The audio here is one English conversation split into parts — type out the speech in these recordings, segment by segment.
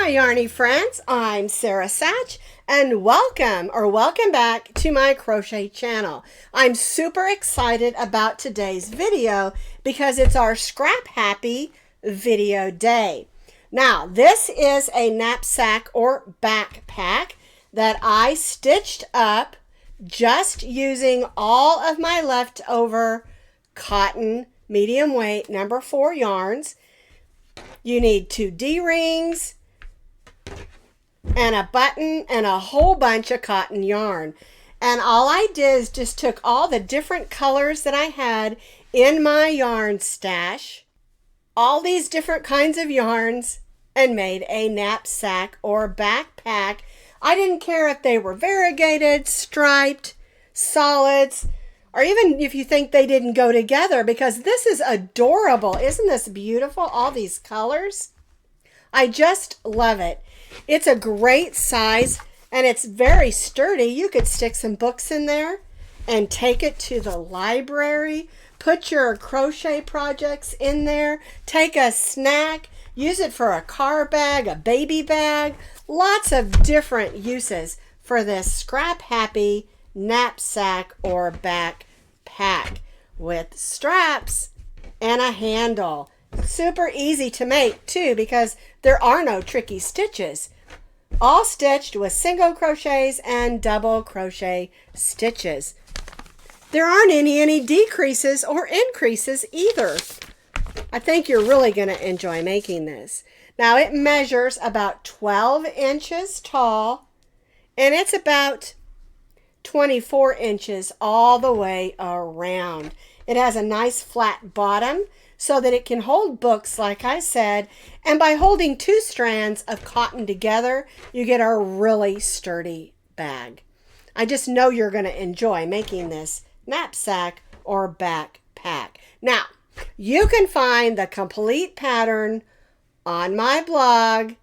Hi yarny friends, I'm Sara Sach and welcome back to my crochet channel. I'm super excited about today's video because it's our scrap happy video day. Now this is a knapsack or backpack that I stitched up just using all of my leftover cotton medium weight number 4 yarns. You need 2 D-rings and a button and a whole bunch of cotton yarn. And all I did is just took all the different colors that I had in my yarn stash, all these different kinds of yarns, and made a knapsack or backpack. I didn't care if they were variegated, striped, solids, or even if you think they didn't go together, because this is adorable. Isn't this beautiful? All these colors. I just love it. It's a great size and it's very sturdy. You could stick some books in there and take it to the library. Put your crochet projects in there. Take a snack. Use it for a car bag, a baby bag. Lots of different uses for this scrap happy knapsack or backpack with straps and a handle. Super easy to make too because there are no tricky stitches. All stitched with single crochets and double crochet stitches. There aren't any decreases or increases either. I think you're really going to enjoy making this. Now it measures about 12 inches tall and it's about 24 inches all the way around. It has a nice flat bottom so that it can hold books, like I said, and by holding 2 strands of cotton together, you get a really sturdy bag. I just know you're going to enjoy making this knapsack or backpack. Now, you can find the complete pattern on my blog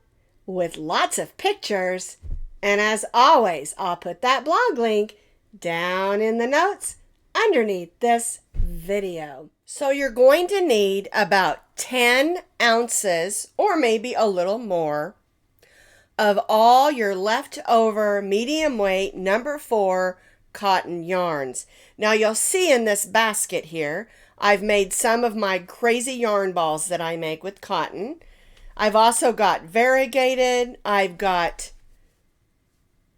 with lots of pictures, and as always, I'll put that blog link down in the notes underneath this video. So you're going to need about 10 ounces or maybe a little more of all your leftover medium weight number 4 cotton yarns. Now you'll see in this basket here, I've made some of my crazy yarn balls that I make with cotton. I've also got variegated, I've got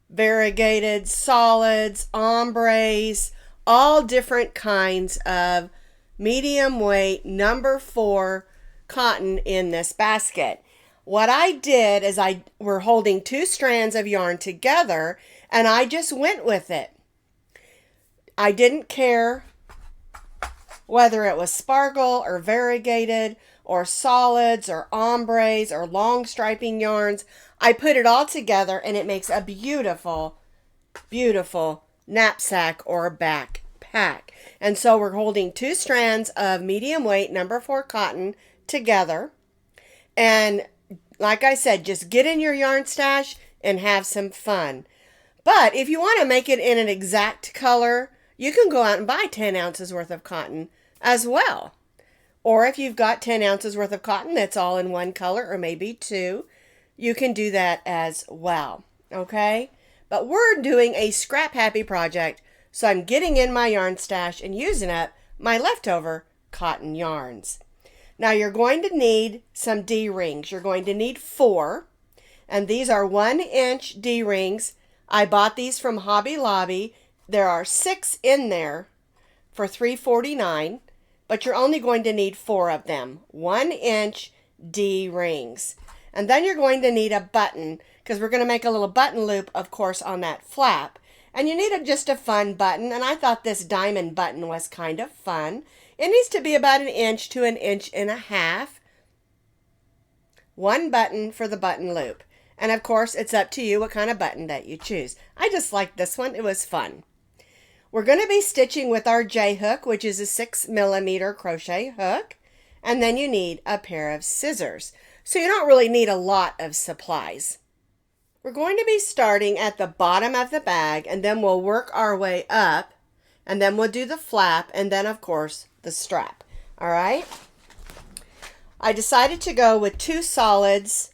variegated solids, ombres, all different kinds of medium weight number 4 cotton in this basket. What I did is we're holding 2 strands of yarn together and I just went with it. I didn't care whether it was sparkle or variegated or solids or ombres or long striping yarns. I put it all together and it makes a beautiful, beautiful knapsack or backpack. And so we're holding 2 strands of medium weight number 4 cotton together. And like I said, just get in your yarn stash and have some fun. But if you want to make it in an exact color, you can go out and buy 10 ounces worth of cotton as well. Or if you've got 10 ounces worth of cotton that's all in one color or maybe 2, you can do that as well. Okay? But we're doing a scrap happy project, so I'm getting in my yarn stash and using up my leftover cotton yarns. Now you're going to need some D-rings. You're going to need 4, and these are 1-inch D-rings. I bought these from Hobby Lobby. There are 6 in there for $3.49, but you're only going to need 4 of them. 1-inch D-rings. And then you're going to need a button, because we're going to make a little button loop, of course, on that flap. And you need just a fun button, and I thought this diamond button was kind of fun. It needs to be about 1 inch to 1.5 inches. 1 button for the button loop. And of course, it's up to you what kind of button that you choose. I just liked this one. It was fun. We're going to be stitching with our J-hook, which is a 6mm crochet hook. And then you need a pair of scissors. So you don't really need a lot of supplies. We're going to be starting at the bottom of the bag, and then we'll work our way up, and then we'll do the flap, and then of course the strap. All right? I decided to go with 2 solids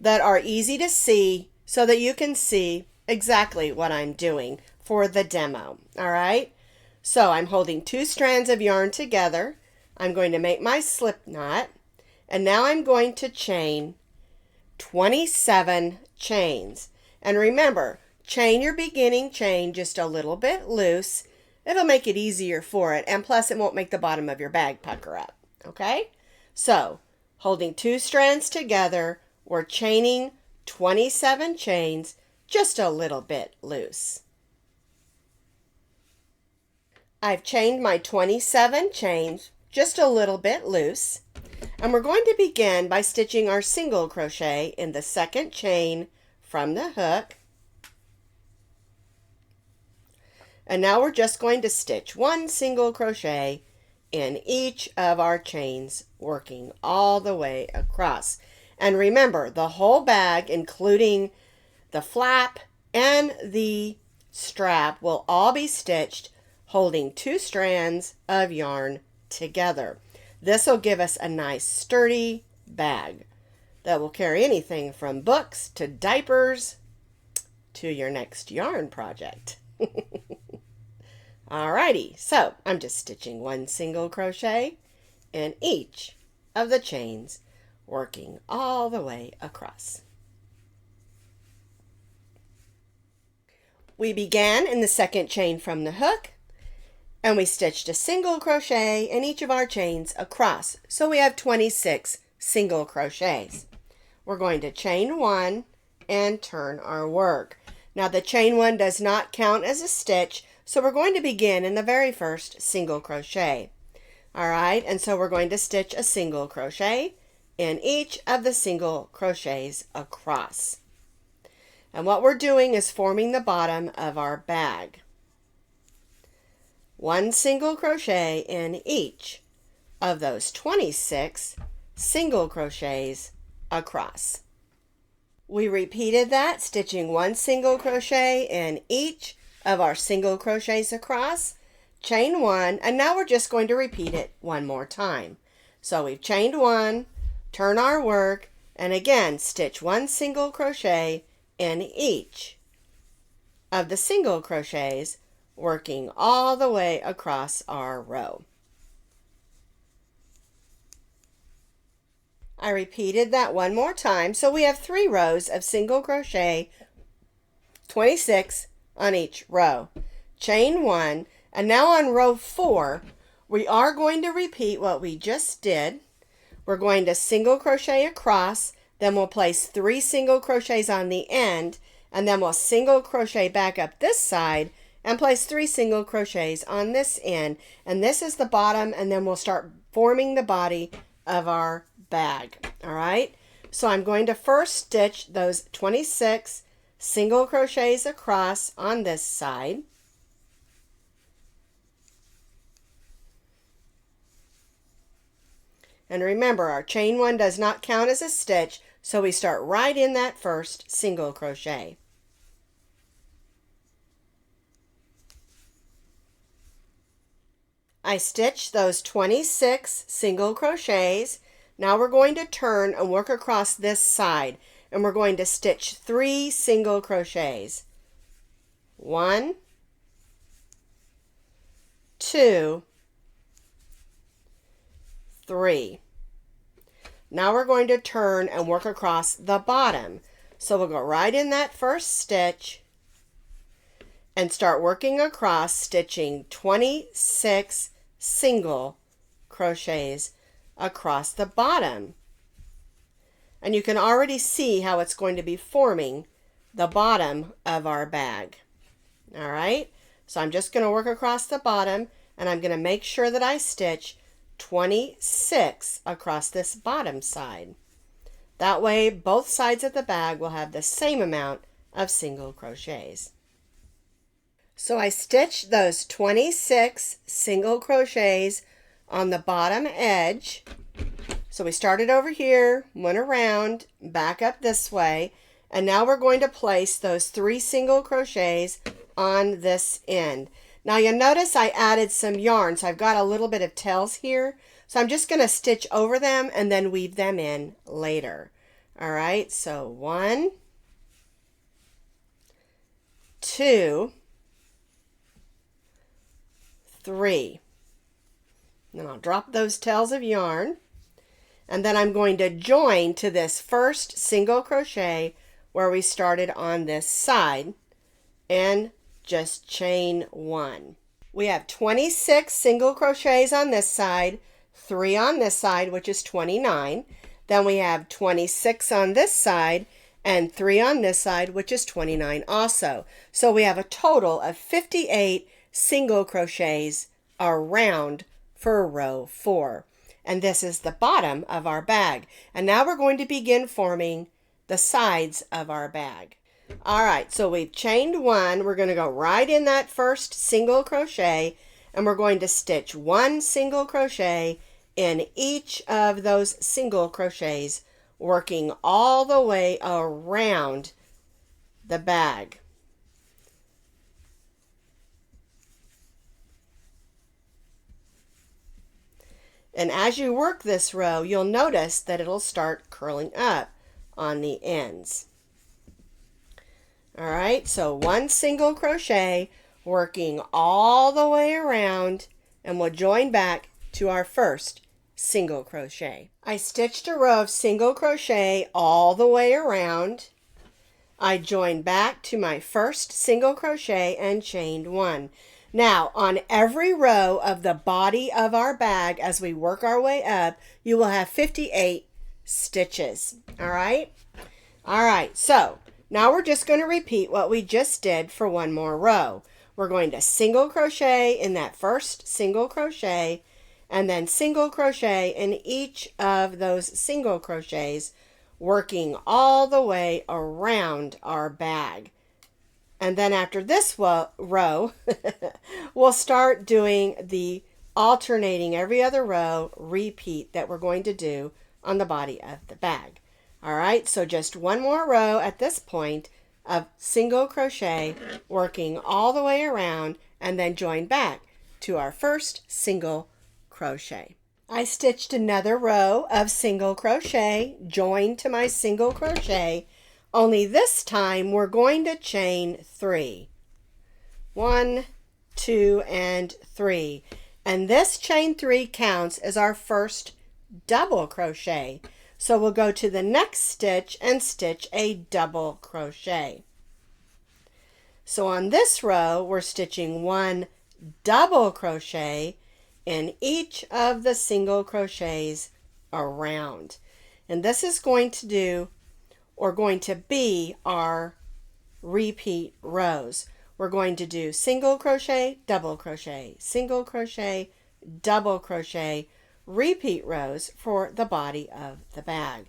that are easy to see so that you can see exactly what I'm doing for the demo. All right. So I'm holding 2 strands of yarn together. I'm going to make my slip knot, and now I'm going to chain 27 chains. And remember, chain your beginning chain just a little bit loose. It'll make it easier for it, and plus it won't make the bottom of your bag pucker up. Okay? So, holding 2 strands together, we're chaining 27 chains just a little bit loose. I've chained my 27 chains just a little bit loose, and we're going to begin by stitching our single crochet in the second chain from the hook. And now we're just going to stitch 1 single crochet in each of our chains, working all the way across. And remember, the whole bag, including the flap and the strap, will all be stitched holding 2 strands of yarn together. This will give us a nice sturdy bag that will carry anything from books to diapers to your next yarn project. Alrighty, so I'm just stitching 1 single crochet in each of the chains, working all the way across. We began in the second chain from the hook, and we stitched a single crochet in each of our chains across. So we have 26 single crochets. We're going to chain 1 and turn our work. Now the chain 1 does not count as a stitch, so we're going to begin in the very first single crochet. All right, and so we're going to stitch a single crochet in each of the single crochets across. And what we're doing is forming the bottom of our bag. 1 single crochet in each of those 26 single crochets across. We repeated that, stitching 1 single crochet in each of our single crochets across, chain 1, and now we're just going to repeat it one more time. So we've chained 1, turn our work, and again stitch 1 single crochet in each of the single crochets, working all the way across our row. I repeated that one more time, so we have 3 rows of single crochet, 26 on each row. Chain 1, and now on row 4, we are going to repeat what we just did. We're going to single crochet across, then we'll place 3 single crochets on the end, and then we'll single crochet back up this side and place 3 single crochets on this end, and this is the bottom, and then we'll start forming the body of our bag. All right, so I'm going to first stitch those 26 single crochets across on this side. And remember, our chain 1 does not count as a stitch, so we start right in that first single crochet. I stitched those 26 single crochets. Now we're going to turn and work across this side, and we're going to stitch 3 single crochets. 1, 2, 3. Now we're going to turn and work across the bottom. So we'll go right in that first stitch and start working across, stitching 26 single crochets across the bottom. And you can already see how it's going to be forming the bottom of our bag. All right, so I'm just going to work across the bottom, and I'm going to make sure that I stitch 26 across this bottom side. That way both sides of the bag will have the same amount of single crochets. So I stitched those 26 single crochets on the bottom edge. So we started over here, went around, back up this way, and now we're going to place those 3 single crochets on this end. Now you'll notice I added some yarn, so I've got a little bit of tails here. So I'm just going to stitch over them and then weave them in later. All right, so 1, 2, 3. Then I'll drop those tails of yarn, and then I'm going to join to this first single crochet where we started on this side and just chain 1. We have 26 single crochets on this side, 3 on this side, which is 29. Then we have 26 on this side and 3 on this side, which is 29 also. So we have a total of 58 single crochets around for row 4. And this is the bottom of our bag. And now we're going to begin forming the sides of our bag. All right, so we've chained 1. We're going to go right in that first single crochet, and we're going to stitch 1 single crochet in each of those single crochets, working all the way around the bag. And as you work this row, you'll notice that it'll start curling up on the ends. All right, so 1 single crochet, working all the way around, and we'll join back to our first single crochet. I stitched a row of single crochet all the way around. I joined back to my first single crochet and chained 1. Now, on every row of the body of our bag, as we work our way up, you will have 58 stitches. All right? All right, so now we're just going to repeat what we just did for one more row. We're going to single crochet in that first single crochet, and then single crochet in each of those single crochets, working all the way around our bag. And then after this row, we'll start doing the alternating every other row repeat that we're going to do on the body of the bag. All right, so just one more row at this point of single crochet, working all the way around, and then join back to our first single crochet. I stitched another row of single crochet, joined to my single crochet, only this time we're going to chain 3. 1, 2, and 3. And this chain 3 counts as our first double crochet. So we'll go to the next stitch and stitch a double crochet. So on this row, we're stitching 1 double crochet in each of the single crochets around. And this is going to be our repeat rows. We're going to do single crochet, double crochet, single crochet, double crochet, repeat rows for the body of the bag.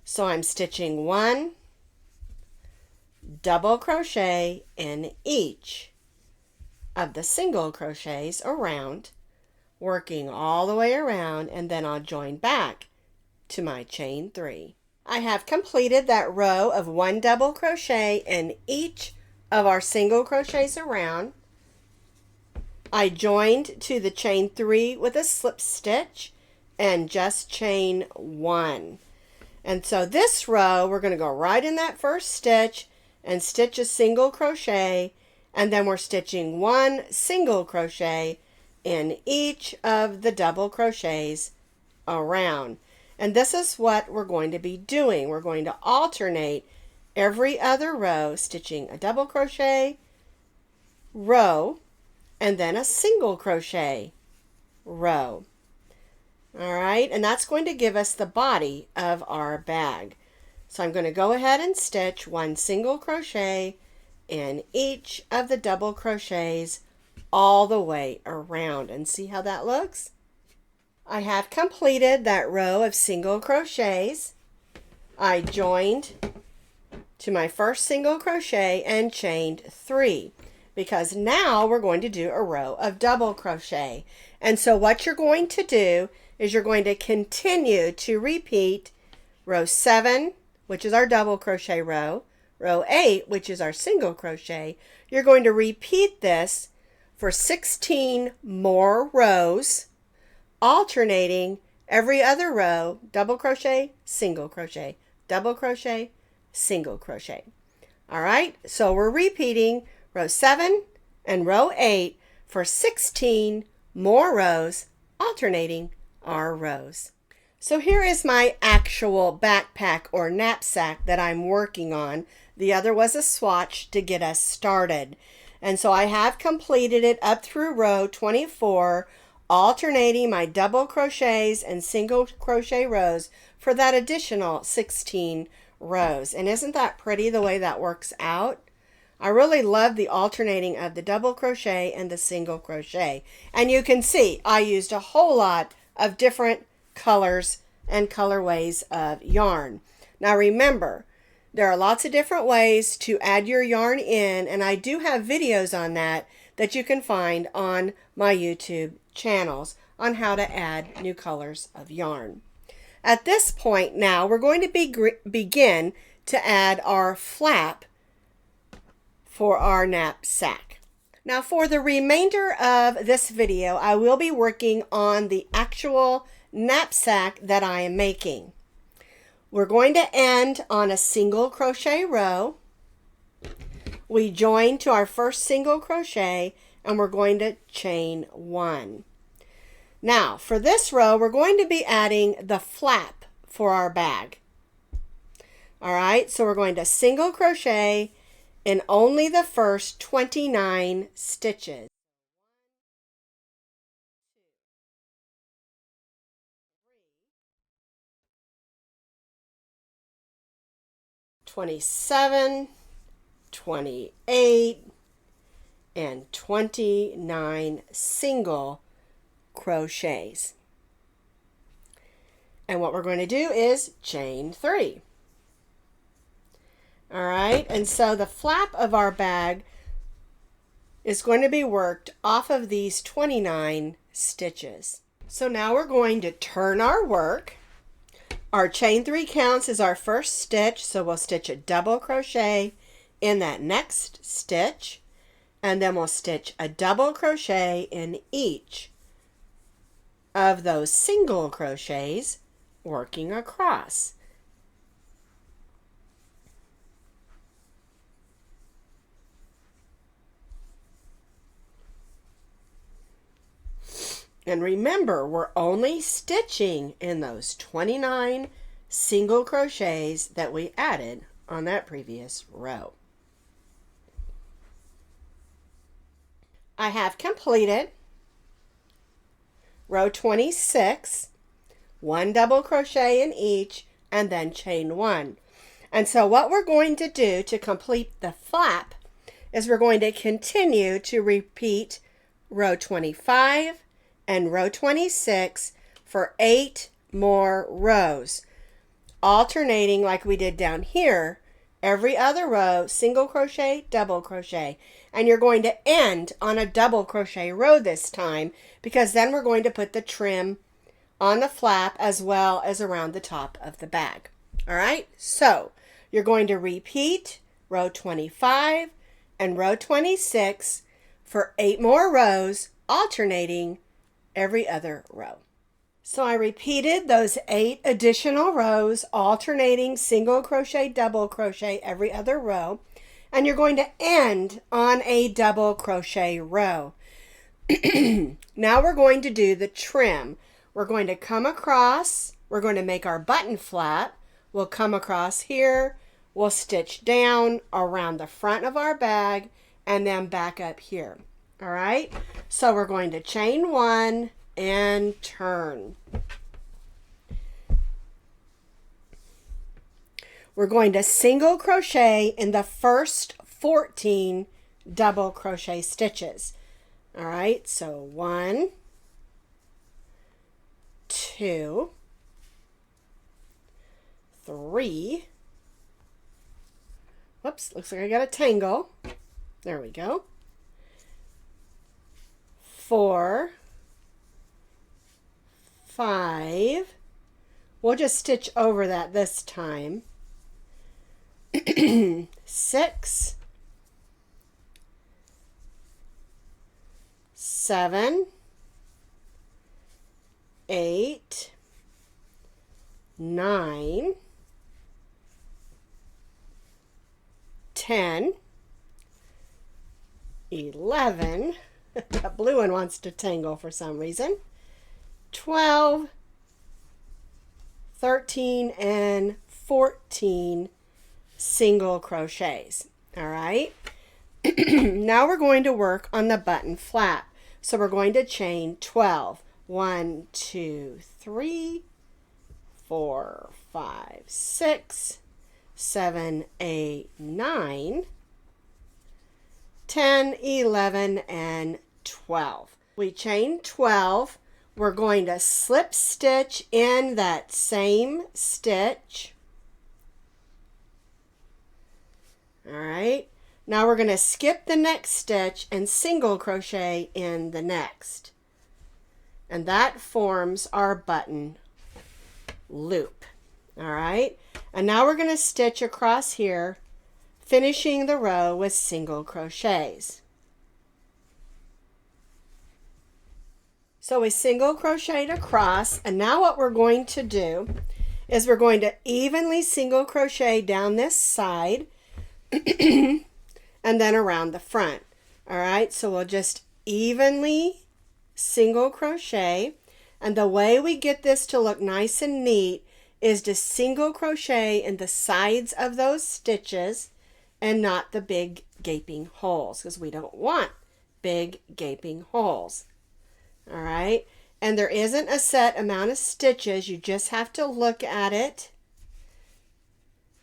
So I'm stitching 1 double crochet in each of the single crochets around, working all the way around, and then I'll join back to my chain 3. I have completed that row of 1 double crochet in each of our single crochets around. I joined to the chain 3 with a slip stitch and just chain 1. And so this row, we're going to go right in that first stitch and stitch a single crochet, and then we're stitching 1 single crochet in each of the double crochets around. And this is what we're going to be doing. We're going to alternate every other row, stitching a double crochet row and then a single crochet row. All right, and that's going to give us the body of our bag. So I'm going to go ahead and stitch 1 single crochet in each of the double crochets all the way around, and see how that looks? I have completed that row of single crochets. I joined to my first single crochet and chained 3, because now we're going to do a row of double crochet. And so what you're going to do is you're going to continue to repeat row 7, which is our double crochet row, row 8, which is our single crochet. You're going to repeat this for 16 more rows, alternating every other row, double crochet, single crochet, double crochet, single crochet. All right, so we're repeating row 7 and row 8 for 16 more rows, alternating our rows. So here is my actual backpack or knapsack that I'm working on. The other was a swatch to get us started. And so I have completed it up through row 24, alternating my double crochets and single crochet rows for that additional 16 rows. And isn't that pretty the way that works out? I really love the alternating of the double crochet and the single crochet. And you can see I used a whole lot of different colors and colorways of yarn. Now remember, there are lots of different ways to add your yarn in, and I do have videos on that you can find on my YouTube channels on how to add new colors of yarn. At this point now, we're going to begin to add our flap for our knapsack. Now for the remainder of this video, I will be working on the actual knapsack that I am making. We're going to end on a single crochet row. We join to our first single crochet and we're going to chain 1. Now for this row, we're going to be adding the flap for our bag. All right, so we're going to single crochet in only the first 29 stitches. 27, 28, and 29 single crochets. And what we're going to do is chain 3. All right, and so the flap of our bag is going to be worked off of these 29 stitches. So now we're going to turn our work. Our chain 3 counts as our first stitch, so we'll stitch a double crochet in that next stitch, and then we'll stitch a double crochet in each of those single crochets working across. And remember, we're only stitching in those 29 single crochets that we added on that previous row. I have completed row 26, 1 double crochet in each, and then chain 1. And so what we're going to do to complete the flap is we're going to continue to repeat row 25 and row 26 for 8 more rows, alternating like we did down here, every other row, single crochet, double crochet. And you're going to end on a double crochet row this time, because then we're going to put the trim on the flap as well as around the top of the bag. All right, so you're going to repeat row 25 and row 26 for 8 more rows, alternating every other row. So I repeated those 8 additional rows, alternating single crochet, double crochet every other row, and you're going to end on a double crochet row. Now we're going to do the trim. We're going to come across, we're going to make our button flap. We'll come across here, we'll stitch down around the front of our bag, and then back up here. All right, so we're going to chain 1 and turn. We're going to single crochet in the first 14 double crochet stitches. All right, so 1, 2, 3. Whoops, looks like I got a tangle. There we go. 4, 5. We'll just stitch over that this time. 6, 7, 8, 9, 10, 11, that blue one wants to tangle for some reason, 12, 13, and 14 single crochets. All right. Now we're going to work on the button flap. So we're going to chain 12. 1, 2, 3, 4, 5, 6, 7, 8, 9, 10, 11, and 12. We chain 12. We're going to slip stitch in that same stitch. All right. Now we're going to skip the next stitch and single crochet in the next. And that forms our button loop. All right. And now we're going to stitch across here, finishing the row with single crochets. So we single crocheted across, and now what we're going to do is we're going to evenly single crochet down this side and then around the front. All right, so we'll just evenly single crochet, and the way we get this to look nice and neat is to single crochet in the sides of those stitches and not the big gaping holes, because we don't want big gaping holes. All right, and there isn't a set amount of stitches. You just have to look at it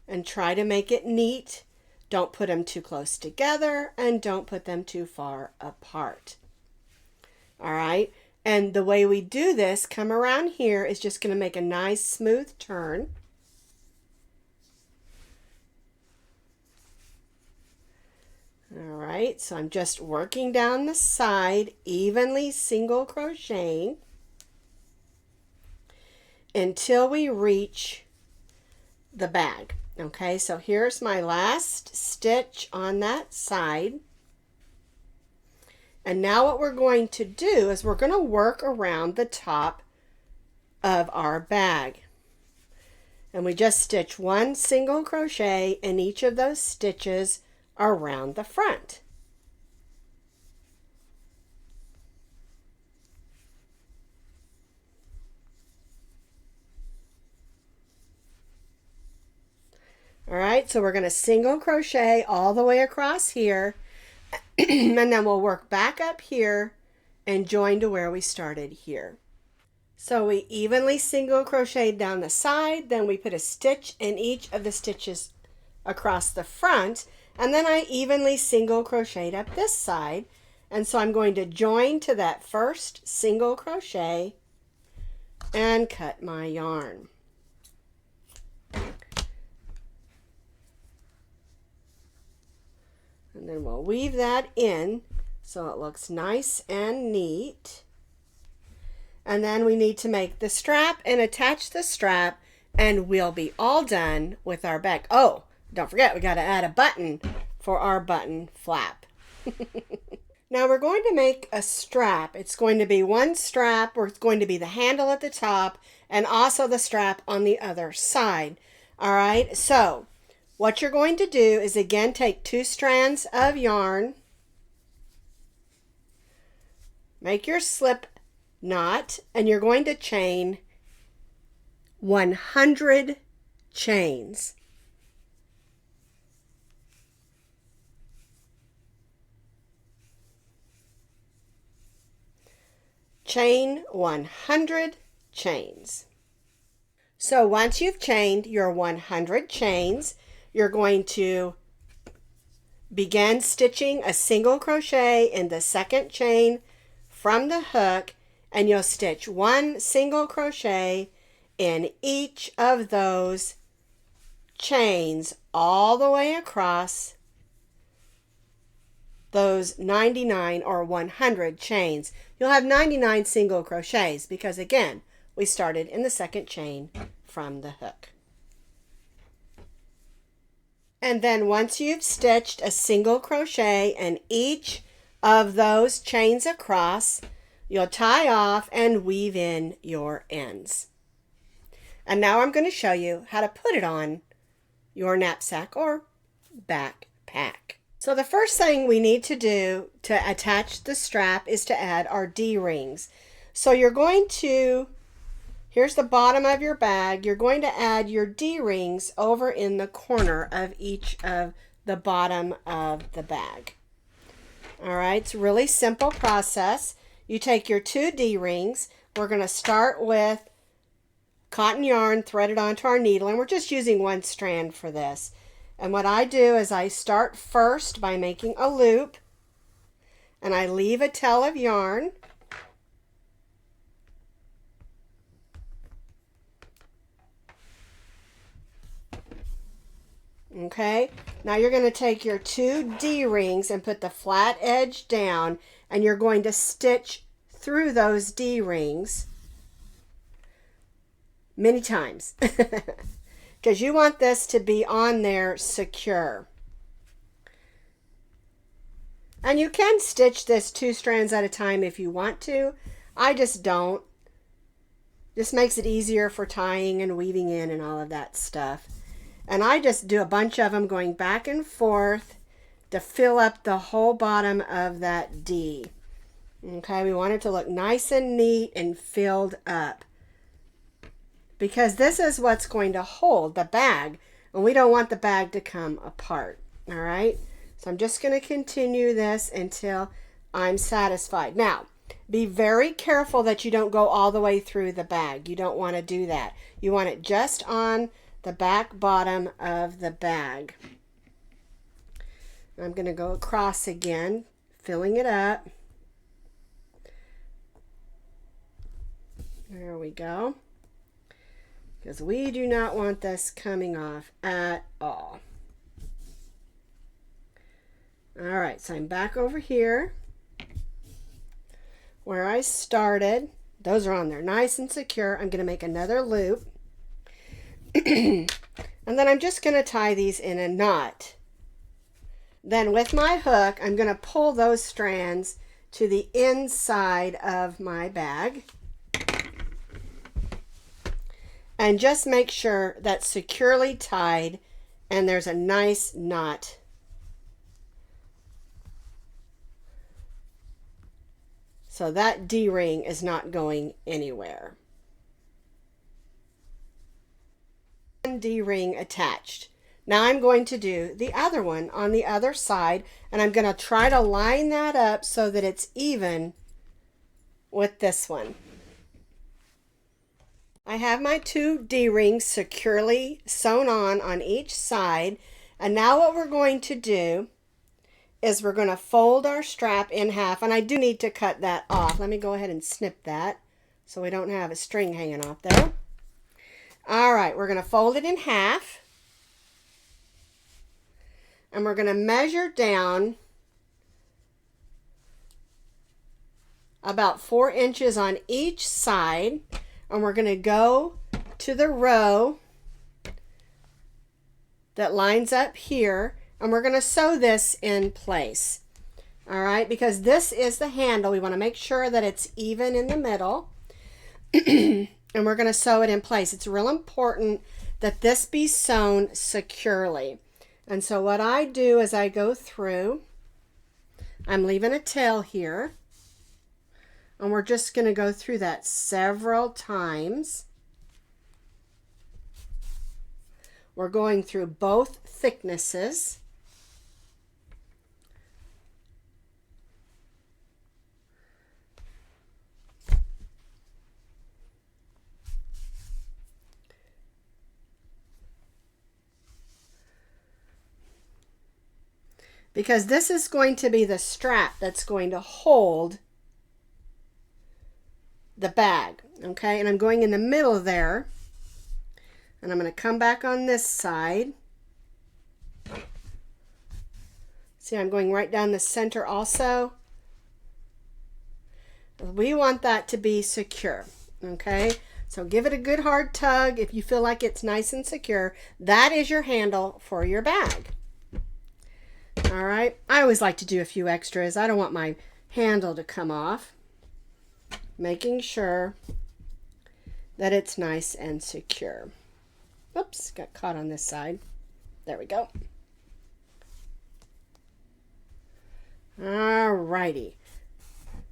and try to make it neat. Don't put them too close together and don't put them too far apart. All right, and the way we do this, come around here, is just going to make a nice smooth turn. All right, so I'm just working down the side, evenly single crocheting until we reach the bag. Okay, so here's my last stitch on that side. And now what we're going to do is we're going to work around the top of our bag. And we just stitch one single crochet in each of those stitches around the front. All right, so we're going to single crochet all the way across here, and then we'll work back up here and join to where we started here. So we evenly single crocheted down the side, then we put a stitch in each of the stitches across the front, and then I evenly single crocheted up this side. And so I'm going to join to that first single crochet and cut my yarn. And then we'll weave that in so it looks nice and neat. And then we need to make the strap and attach the strap, and we'll be all done with our bag. Oh, don't forget, we got to add a button for our button flap. Now we're going to make a strap. It's going to be one strap, or it's going to be the handle at the top and also the strap on the other side. All right, so what you're going to do is again take 2 strands of yarn, make your slip knot, and you're going to chain 100 chains. Chain 100 chains. So once you've chained your 100 chains, you're going to begin stitching a single crochet in the second chain from the hook, and you'll stitch 1 single crochet in each of those chains all the way across those 99 or 100 chains. You'll have 99 single crochets because, again, we started in the second chain from the hook. And then once you've stitched a single crochet in each of those chains across. You'll tie off and weave in your ends. And now I'm going to show you how to put it on your knapsack or backpack. So the first thing we need to do to attach the strap is to add our D-rings. So you're going to, here's the bottom of your bag, you're going to add your D-rings over in the corner of each of the bottom of the bag. All right, it's a really simple process. You take your 2 D-rings. We're going to start with cotton yarn threaded onto our needle, and we're just using 1 strand for this. And what I do is I start first by making a loop, and I leave a tail of yarn. Okay, now you're going to take your 2 D-rings and put the flat edge down, and you're going to stitch through those D-rings many times because you want this to be on there secure. And you can stitch this 2 strands at a time if you want to. I just don't. This makes it easier for tying and weaving in and all of that stuff. And I just do a bunch of them going back and forth to fill up the whole bottom of that D. Okay, we want it to look nice and neat and filled up, because this is what's going to hold the bag, and we don't want the bag to come apart. All right, so I'm just going to continue this until I'm satisfied. Now, be very careful that you don't go all the way through the bag. You don't want to do that. You want it just on the back bottom of the bag. I'm going to go across again, filling it up. There we go. Because we do not want this coming off at all. All right, so I'm back over here where I started. Those are on there nice and secure. I'm going to make another loop. And then I'm just going to tie these in a knot. Then with my hook, I'm going to pull those strands to the inside of my bag. And just make sure that's securely tied and there's a nice knot. So that D-ring is not going anywhere. D-ring attached. Now I'm going to do the other one on the other side, and I'm going to try to line that up so that it's even with this one. I have my 2 D-rings securely sewn on each side, and now what we're going to do is we're going to fold our strap in half, and I do need to cut that off. Let me go ahead and snip that so we don't have a string hanging off there. All right, we're going to fold it in half, and we're going to measure down about 4 inches on each side, and we're going to go to the row that lines up here, and we're going to sew this in place. All right, because this is the handle. We want to make sure that it's even in the middle. And we're going to sew it in place. It's real important that this be sewn securely. And so what I do is I go through, I'm leaving a tail here, and we're just going to go through that several times. We're going through both thicknesses. Because this is going to be the strap that's going to hold the bag, okay? And I'm going in the middle there, and I'm going to come back on this side. See, I'm going right down the center also. We want that to be secure, okay? So give it a good hard tug if you feel like it's nice and secure. That is your handle for your bag. All right, I always like to do a few extras. I don't want my handle to come off. Making sure that it's nice and secure. Oops, got caught on this side. There we go. All righty.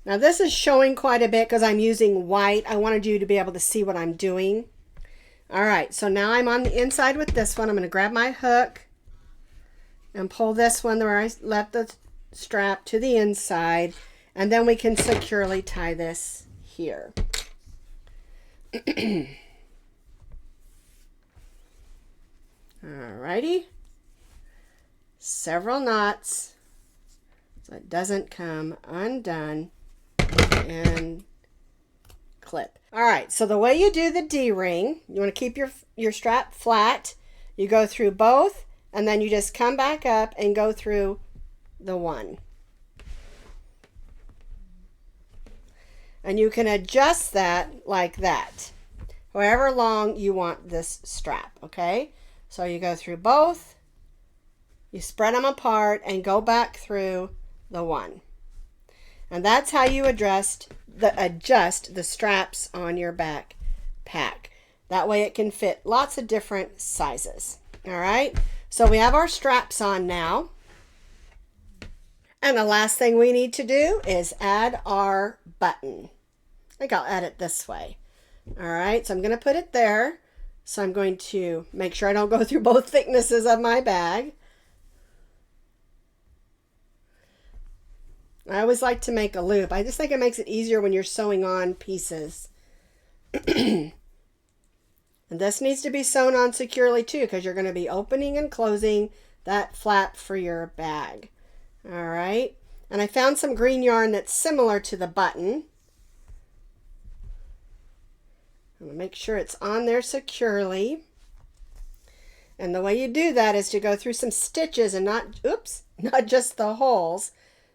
Now this is showing quite a bit because I'm using white. I wanted you to be able to see what I'm doing. All right, so now I'm on the inside with this one. I'm going to grab my hook and pull this one where I left the strap to the inside, and then we can securely tie this here. Alrighty, several knots so it doesn't come undone, and clip. Alright, so the way you do the D-ring, you want to keep your strap flat. You go through both, and then you just come back up and go through the one. And you can adjust that like that, however long you want this strap, okay? So you go through both, you spread them apart, and go back through the one. And that's how you adjust the straps on your backpack. That way it can fit lots of different sizes. All right, so we have our straps on now. And the last thing we need to do is add our button. I think I'll add it this way. All right, so I'm going to put it there. So I'm going to make sure I don't go through both thicknesses of my bag. I always like to make a loop. I just think it makes it easier when you're sewing on pieces. And this needs to be sewn on securely too, because you're going to be opening and closing that flap for your bag. All right. And I found some green yarn that's similar to the button. I'm going to make sure it's on there securely. And the way you do that is to go through some stitches and not just the holes.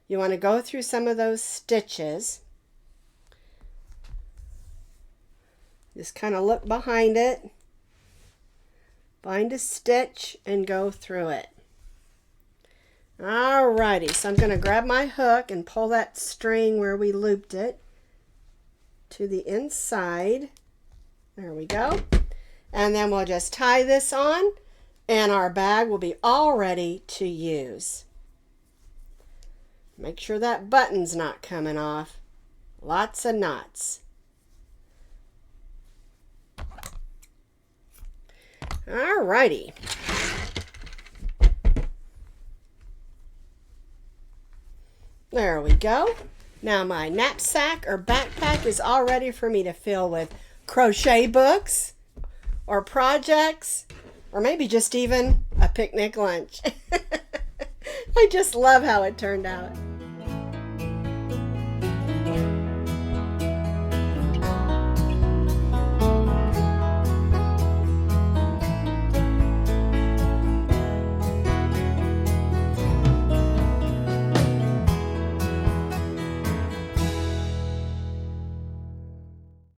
You want to go through some of those stitches. Just kind of look behind it. Find a stitch and go through it. Alrighty, so I'm going to grab my hook and pull that string where we looped it to the inside. There we go. And then we'll just tie this on, and our bag will be all ready to use. Make sure that button's not coming off. Lots of knots. Alrighty. There we go. Now my knapsack or backpack is all ready for me to fill with crochet books or projects, or maybe just even a picnic lunch. I just love how it turned out.